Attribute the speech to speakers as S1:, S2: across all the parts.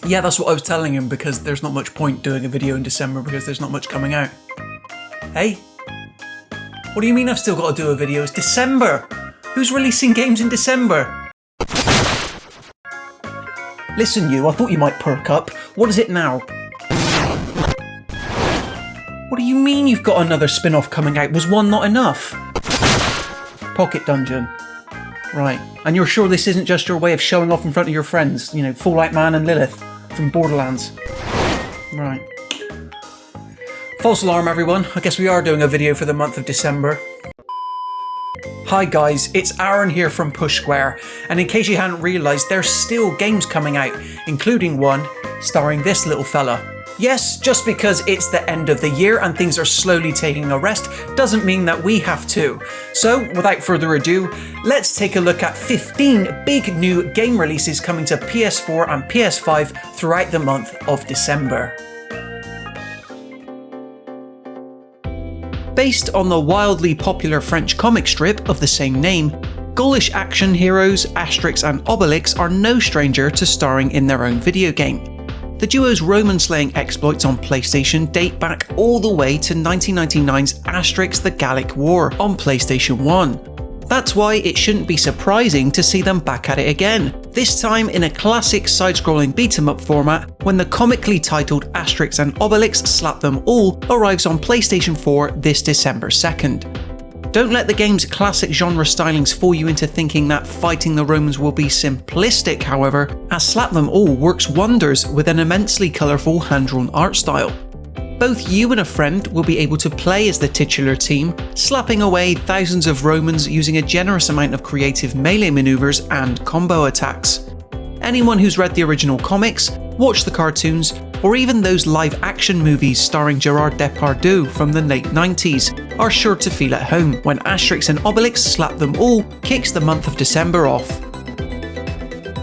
S1: Yeah, that's what I was telling him, because there's not much point doing a video in December because there's not much coming out. Hey? What do you mean I've still got to do a video? It's December! Who's releasing games in December? Listen you, I thought you might perk up. What is it now? What do you mean you've got another spin-off coming out? Was one not enough? Pocket Dungeon. Right. And you're sure this isn't just your way of showing off in front of your friends? You know, Fallout Man and Lilith from Borderlands. Right. False alarm, everyone. I guess we are doing a video for the month of December. Hi guys, it's Aaron here from Push Square, and in case you hadn't realised, there's still games coming out, including one starring this little fella. Yes, just because it's the end of the year and things are slowly taking a rest doesn't mean that we have to. So, without further ado, let's take a look at 15 big new game releases coming to PS4 and PS5 throughout the month of December. Based on the wildly popular French comic strip of the same name, Gaulish action heroes ASTERIX and OBELIX are no stranger to starring in their own video game. The duo's Roman-slaying exploits on PlayStation date back all the way to 1999's ASTERIX The Gallic War on PlayStation 1. That's why it shouldn't be surprising to see them back at it again, this time in a classic side-scrolling beat-em-up format when the comically titled ASTERIX and OBELIX Slap Them All arrives on PlayStation 4 this December 2nd. Don't let the game's classic genre stylings fool you into thinking that fighting the Romans will be simplistic, however, as Slap Them All works wonders with an immensely colourful hand-drawn art style. Both you and a friend will be able to play as the titular team, slapping away thousands of Romans using a generous amount of creative melee manoeuvres and combo attacks. Anyone who's read the original comics, watched the cartoons, or even those live-action movies starring Gerard Depardieu from the late 90s are sure to feel at home when ASTERIX and OBELIX Slap Them All kicks the month of December off.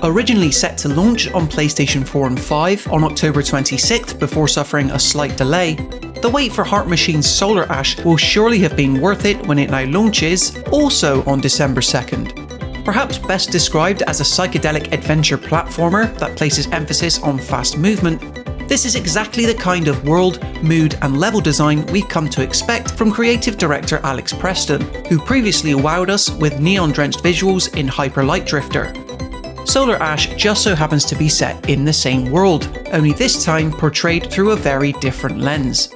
S1: Originally set to launch on PlayStation 4 and 5 on October 26th before suffering a slight delay, the wait for Heart Machine's Solar Ash will surely have been worth it when it now launches, also on December 2nd. Perhaps best described as a psychedelic adventure platformer that places emphasis on fast movement, this is exactly the kind of world, mood and level design we've come to expect from creative director Alex Preston, who previously wowed us with neon-drenched visuals in Hyper Light Drifter. Solar Ash just so happens to be set in the same world, only this time portrayed through a very different lens.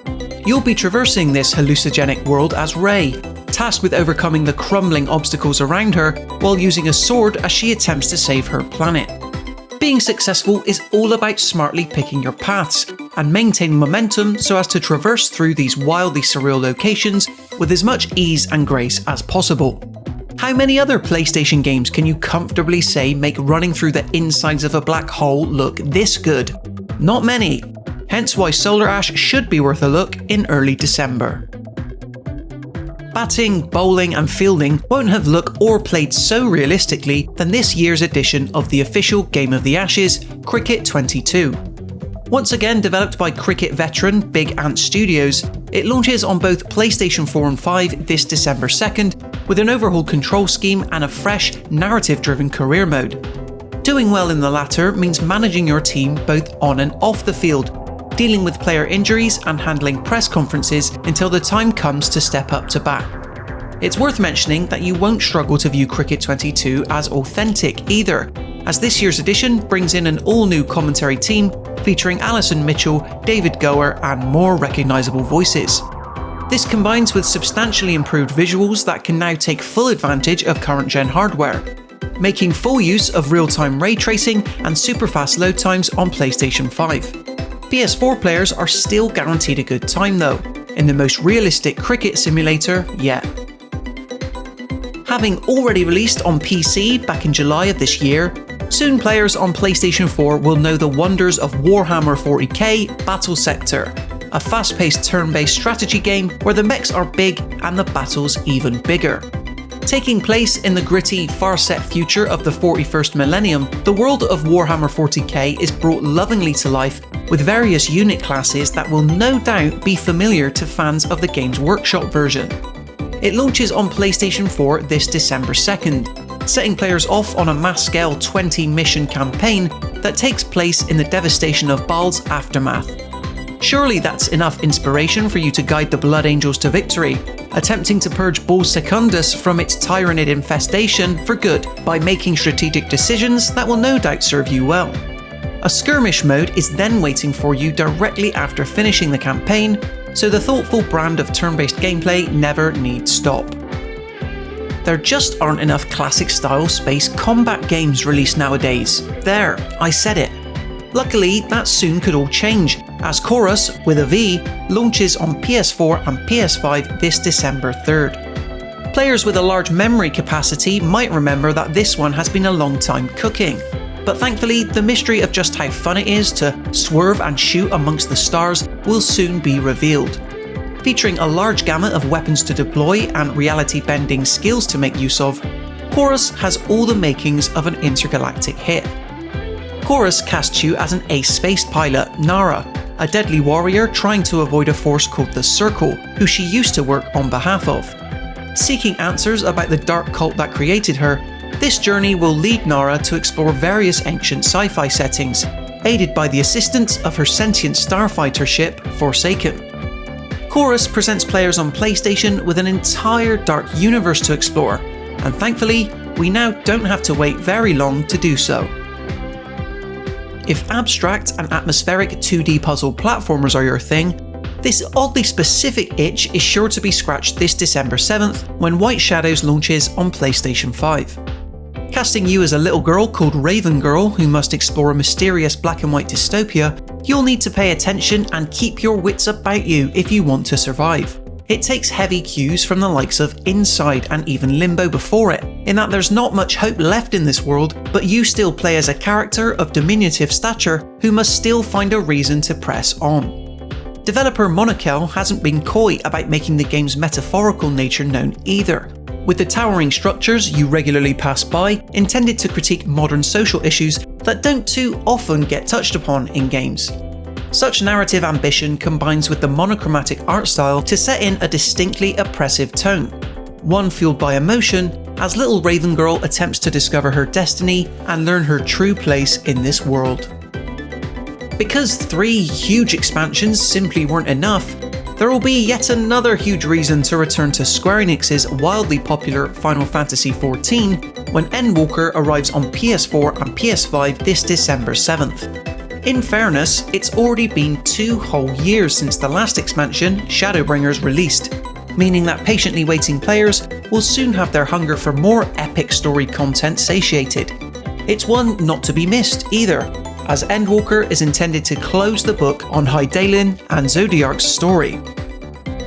S1: You'll be traversing this hallucinogenic world as Rey, tasked with overcoming the crumbling obstacles around her while using a sword as she attempts to save her planet. Being successful is all about smartly picking your paths and maintaining momentum so as to traverse through these wildly surreal locations with as much ease and grace as possible. How many other PlayStation games can you comfortably say make running through the insides of a black hole look this good? Not many. Hence why Solar Ash should be worth a look in early December. Batting, bowling and fielding won't have looked or played so realistically than this year's edition of the official Game of the Ashes, Cricket 22. Once again developed by cricket veteran Big Ant Studios, it launches on both PlayStation 4 and 5 this December 2nd with an overhauled control scheme and a fresh, narrative-driven career mode. Doing well in the latter means managing your team both on and off the field, dealing with player injuries and handling press conferences until the time comes to step up to bat. It's worth mentioning that you won't struggle to view Cricket 22 as authentic either, as this year's edition brings in an all-new commentary team featuring Alison Mitchell, David Gower and more recognisable voices. This combines with substantially improved visuals that can now take full advantage of current-gen hardware, making full use of real-time ray tracing and super-fast load times on PlayStation 5. PS4 players are still guaranteed a good time though, in the most realistic cricket simulator yet. Having already released on PC back in July of this year, soon players on PlayStation 4 will know the wonders of WARHAMMER 40k BATTLESECTOR, a fast-paced turn-based strategy game where the mechs are big and the battles even bigger. Taking place in the gritty, far-set future of the 41st millennium, the world of Warhammer 40k is brought lovingly to life with various unit classes that will no doubt be familiar to fans of the Games Workshop version. It launches on PlayStation 4 this December 2nd, setting players off on a mass-scale 20-mission campaign that takes place in the devastation of Baal's aftermath. Surely that's enough inspiration for you to guide the Blood Angels to victory, attempting to purge Bull Secundus from its tyrannid infestation for good by making strategic decisions that will no doubt serve you well. A skirmish mode is then waiting for you directly after finishing the campaign, so the thoughtful brand of turn-based gameplay never needs stop. There just aren't enough classic-style space combat games released nowadays. There, I said it. Luckily, that soon could all change, as Chorus, with a V, launches on PS4 and PS5 this December 3rd. Players with a large memory capacity might remember that this one has been a long time cooking, but thankfully the mystery of just how fun it is to swerve and shoot amongst the stars will soon be revealed. Featuring a large gamut of weapons to deploy and reality-bending skills to make use of, Chorus has all the makings of an intergalactic hit. Chorus casts you as an ace space pilot, Nara, a deadly warrior trying to avoid a force called the Circle, who she used to work on behalf of. Seeking answers about the dark cult that created her, this journey will lead Nara to explore various ancient sci-fi settings, aided by the assistance of her sentient starfighter ship, Forsaken. Chorus presents players on PlayStation with an entire dark universe to explore, and thankfully, we now don't have to wait very long to do so. If abstract and atmospheric 2D puzzle platformers are your thing, this oddly specific itch is sure to be scratched this December 7th when White Shadows launches on PlayStation 5. Casting you as a little girl called Raven Girl who must explore a mysterious black and white dystopia, you'll need to pay attention and keep your wits about you if you want to survive. It takes heavy cues from the likes of Inside and even Limbo before it, in that there's not much hope left in this world, but you still play as a character of diminutive stature who must still find a reason to press on. Developer Monokel hasn't been coy about making the game's metaphorical nature known either, with the towering structures you regularly pass by intended to critique modern social issues that don't too often get touched upon in games. Such narrative ambition combines with the monochromatic art style to set in a distinctly oppressive tone, one fueled by emotion as little Raven Girl attempts to discover her destiny and learn her true place in this world. Because 3 huge expansions simply weren't enough, there will be yet another huge reason to return to Square Enix's wildly popular Final Fantasy XIV when ENDWALKER arrives on PS4 and PS5 this December 7th. In fairness, it's already been 2 whole years since the last expansion, Shadowbringers, released, meaning that patiently waiting players will soon have their hunger for more epic story content satiated. It's one not to be missed either, as ENDWALKER is intended to close the book on Hydaelyn and Zodiark's story.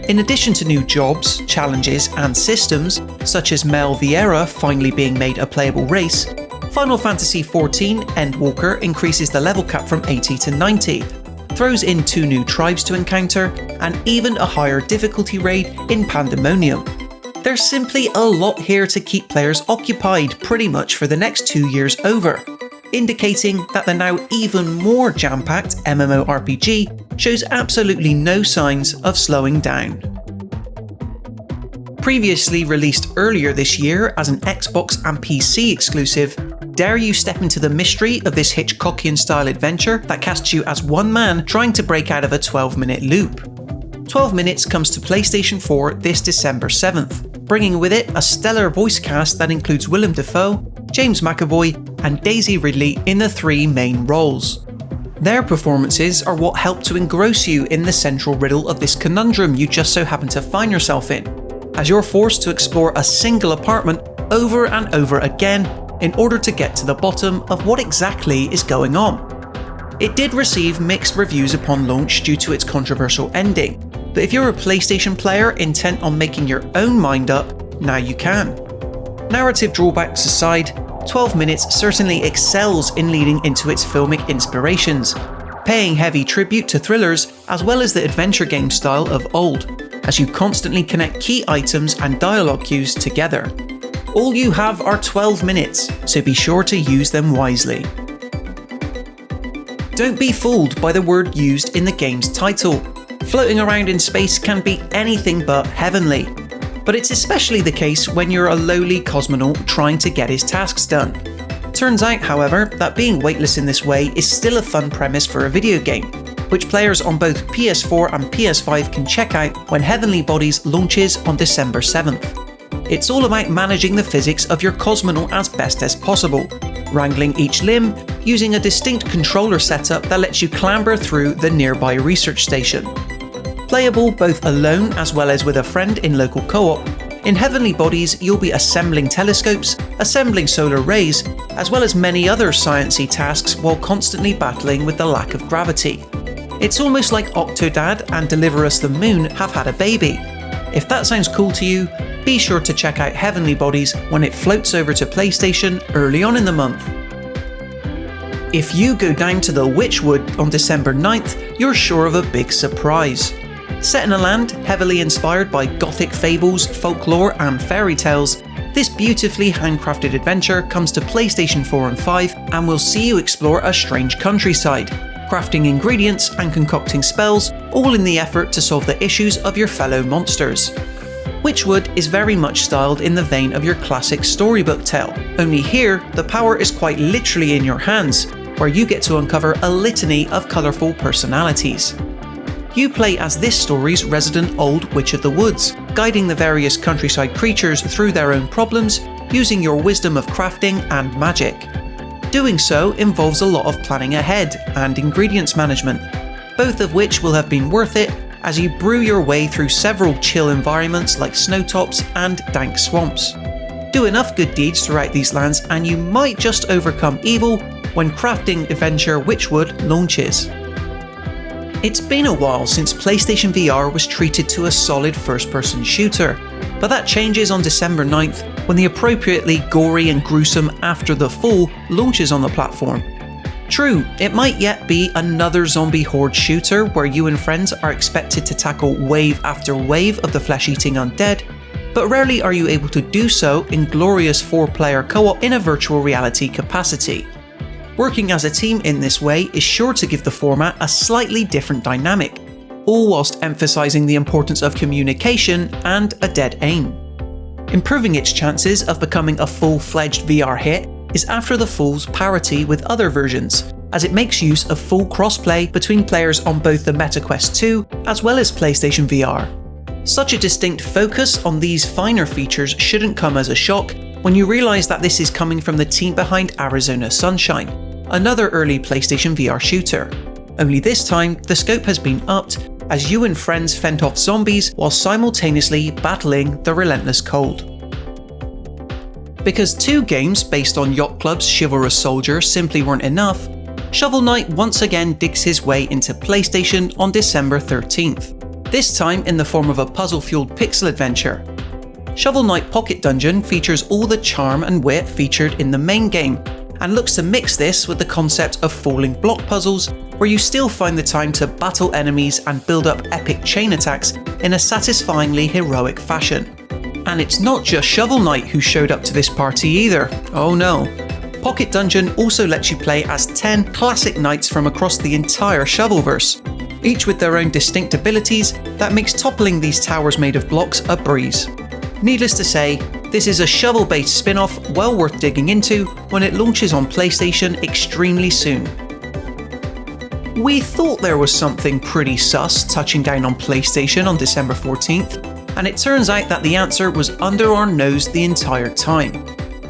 S1: In addition to new jobs, challenges and systems, such as Mel Vieira finally being made a playable race, Final Fantasy XIV ENDWALKER increases the level cap from 80 to 90, throws in 2 new tribes to encounter, and even a higher difficulty raid in Pandemonium. There's simply a lot here to keep players occupied pretty much for the next 2 years over, indicating that the now even more jam-packed MMORPG shows absolutely no signs of slowing down. Previously released earlier this year as an Xbox and PC exclusive, dare you step into the mystery of this Hitchcockian-style adventure that casts you as one man trying to break out of a 12-minute loop. 12 Minutes comes to PlayStation 4 this December 7th, bringing with it a stellar voice cast that includes Willem Dafoe, James McAvoy, and Daisy Ridley in the 3 main roles. Their performances are what help to engross you in the central riddle of this conundrum you just so happen to find yourself in, as you're forced to explore a single apartment over and over again in order to get to the bottom of what exactly is going on. It did receive mixed reviews upon launch due to its controversial ending, but if you're a PlayStation player intent on making your own mind up, now you can. Narrative drawbacks aside, 12 Minutes certainly excels in leading into its filmic inspirations, paying heavy tribute to thrillers as well as the adventure game style of old, as you constantly connect key items and dialogue cues together. All you have are 12 minutes, so be sure to use them wisely. Don't be fooled by the word used in the game's title. Floating around in space can be anything but heavenly. but it's especially the case when you're a lowly cosmonaut trying to get his tasks done. Turns out, however, that being weightless in this way is still a fun premise for a video game, which players on both PS4 and PS5 can check out when Heavenly Bodies launches on December 7th. It's all about managing the physics of your cosmonaut as best as possible, wrangling each limb, using a distinct controller setup that lets you clamber through the nearby research station. Playable both alone as well as with a friend in local co-op, in Heavenly Bodies you'll be assembling telescopes, assembling solar rays, as well as many other sciencey tasks while constantly battling with the lack of gravity. It's almost like Octodad and Deliver Us the Moon have had a baby. If that sounds cool to you, be sure to check out Heavenly Bodies when it floats over to PlayStation early on in the month. If you go down to the Witchwood on December 9th, you're sure of a big surprise. Set in a land heavily inspired by gothic fables, folklore and fairy tales, this beautifully handcrafted adventure comes to PlayStation 4 and 5 and will see you explore a strange countryside, crafting ingredients and concocting spells, all in the effort to solve the issues of your fellow monsters. Witchwood is very much styled in the vein of your classic storybook tale, only here the power is quite literally in your hands, where you get to uncover a litany of colourful personalities. You play as this story's resident old witch of the woods, guiding the various countryside creatures through their own problems, using your wisdom of crafting and magic. Doing so involves a lot of planning ahead and ingredients management, both of which will have been worth it as you brew your way through several chill environments like snowtops and dank swamps. Do enough good deeds throughout these lands and you might just overcome evil when crafting adventure Witchwood launches. It's been a while since PlayStation VR was treated to a solid first-person shooter, but that changes on December 9th when the appropriately gory and gruesome After the Fall launches on the platform. True, it might yet be another zombie horde shooter where you and friends are expected to tackle wave after wave of the flesh-eating undead, but rarely are you able to do so in glorious 4-player co-op in a virtual reality capacity. Working as a team in this way is sure to give the format a slightly different dynamic, all whilst emphasising the importance of communication and a dead aim. Improving its chances of becoming a full-fledged VR hit is After the Fall's parity with other versions, as it makes use of full crossplay between players on both the MetaQuest 2 as well as PlayStation VR. Such a distinct focus on these finer features shouldn't come as a shock when you realise that this is coming from the team behind Arizona Sunshine, another early PlayStation VR shooter. Only this time, the scope has been upped as you and friends fend off zombies while simultaneously battling the relentless cold. Because 2 games based on Yacht Club's Chivalrous Soldier simply weren't enough, Shovel Knight once again digs his way into PlayStation on December 13th, this time in the form of a puzzle-fueled pixel adventure. Shovel Knight Pocket Dungeon features all the charm and wit featured in the main game, and looks to mix this with the concept of falling block puzzles, where you still find the time to battle enemies and build up epic chain attacks in a satisfyingly heroic fashion. And it's not just Shovel Knight who showed up to this party either, oh no. Pocket Dungeon also lets you play as 10 classic knights from across the entire Shovelverse, each with their own distinct abilities that makes toppling these towers made of blocks a breeze. Needless to say, this is a shovel-based spin-off well worth digging into when it launches on PlayStation extremely soon. We thought there was something pretty sus touching down on PlayStation on December 14th, and it turns out that the answer was under our nose the entire time.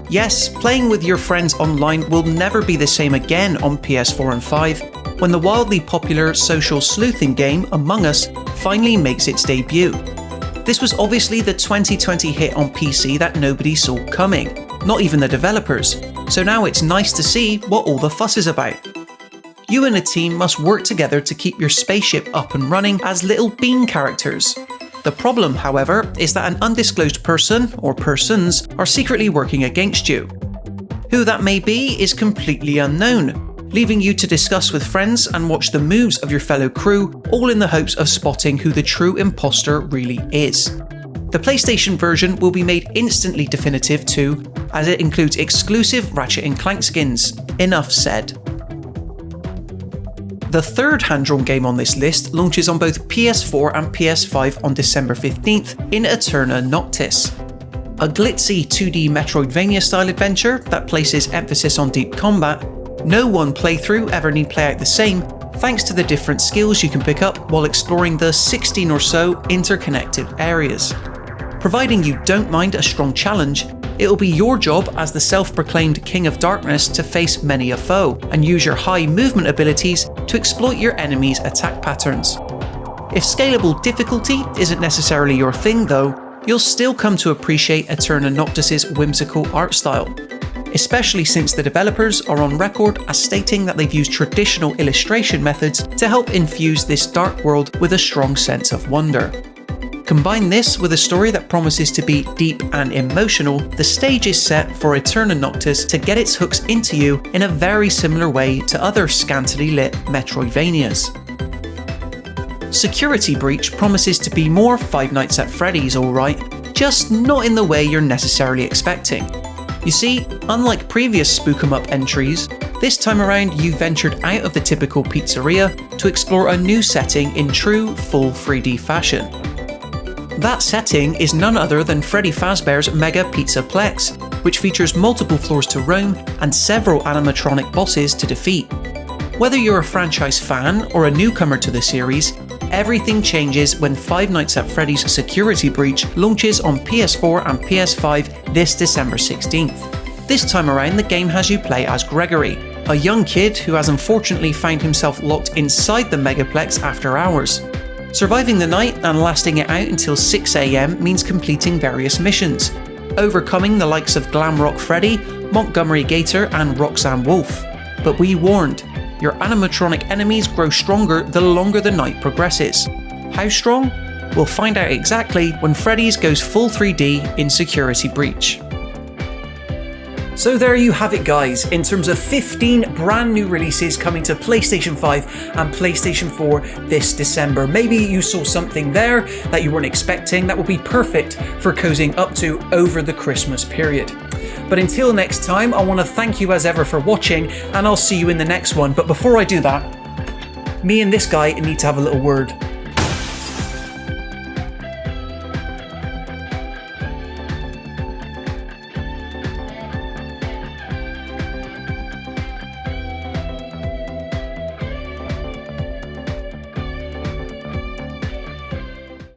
S1: Yes, playing with your friends online will never be the same again on PS4 and 5 when the wildly popular social sleuthing game Among Us finally makes its debut. This was obviously the 2020 hit on PC that nobody saw coming, not even the developers, so now it's nice to see what all the fuss is about. You and a team must work together to keep your spaceship up and running as little bean characters. The problem, however, is that an undisclosed person, or persons, are secretly working against you. Who that may be is completely unknown, leaving you to discuss with friends and watch the moves of your fellow crew, all in the hopes of spotting who the true imposter really is. The PlayStation version will be made instantly definitive too, as it includes exclusive Ratchet & Clank skins. Enough said. The third hand-drawn game on this list launches on both PS4 and PS5 on December 15th in AETERNA NOCTIS. A glitzy 2D Metroidvania-style adventure that places emphasis on deep combat, no one playthrough ever need play out the same, thanks to the different skills you can pick up while exploring the 16 or so interconnected areas. Providing you don't mind a strong challenge, it'll be your job as the self-proclaimed King of Darkness to face many a foe, and use your high movement abilities to exploit your enemies' attack patterns. If scalable difficulty isn't necessarily your thing though, you'll still come to appreciate AETERNA NOCTIS' whimsical art style, especially since the developers are on record as stating that they've used traditional illustration methods to help infuse this dark world with a strong sense of wonder. Combine this with a story that promises to be deep and emotional, the stage is set for AETERNA NOCTIS to get its hooks into you in a very similar way to other scantily lit Metroidvanias. Security Breach promises to be more Five Nights at Freddy's alright, just not in the way you're necessarily expecting. You see, unlike previous Spook 'em Up entries, this time around you ventured out of the typical pizzeria to explore a new setting in true full 3D fashion. That setting is none other than Freddy Fazbear's Mega Pizzaplex, which features multiple floors to roam and several animatronic bosses to defeat. Whether you're a franchise fan or a newcomer to the series, everything changes when Five Nights at Freddy's Security Breach launches on PS4 and PS5 this December 16th. This time around the game has you play as Gregory, a young kid who has unfortunately found himself locked inside the Megaplex after hours. Surviving the night and lasting it out until 6 AM means completing various missions, overcoming the likes of Glamrock Freddy, Montgomery Gator and Roxanne Wolf. But we warned, your animatronic enemies grow stronger the longer the night progresses. How strong? We'll find out exactly when Freddy's goes full 3D in Security Breach. So there you have it guys, in terms of 15 brand new releases coming to PlayStation 5 and PlayStation 4 this December. Maybe you saw something there that you weren't expecting that will be perfect for cozying up to over the Christmas period. But until next time, I want to thank you as ever for watching, and I'll see you in the next one. But before I do that, me and this guy need to have a little word.